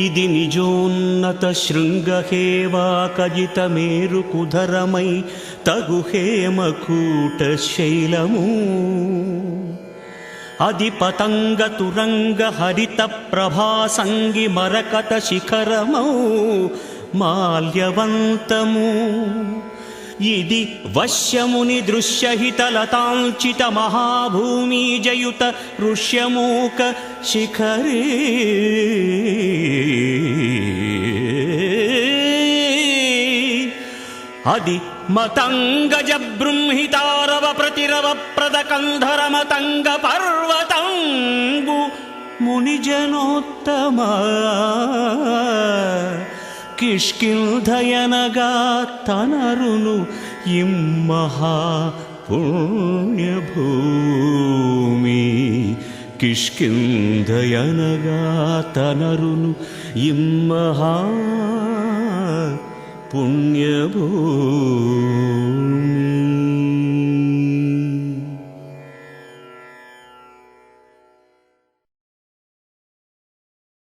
ఇది నిజోన్నత శృంగహేవా కజిత మేరు కుధరమై తగు హేమకూట శైలము అది పతంగ తురంగ హరిత ప్రభాసంగి మరకత శిఖరమౌ మాల్యవంతము ఇది వశ్యముని దృశ్యహిత లతాంచిత మహాభూమి జయుత ఋష్యమూక శిఖరే అది మతంగజ బృంహితారవ ప్రతిరవ ప్రదకంధర మతంగ పర్వతంబు మునిజనోత్తమ కిష్కింధయనగా తనరును ఇమ్మహా పుణ్యభూమి కిష్కింధయనగా తనరును ఇమ్మహా పుణ్యభూమి.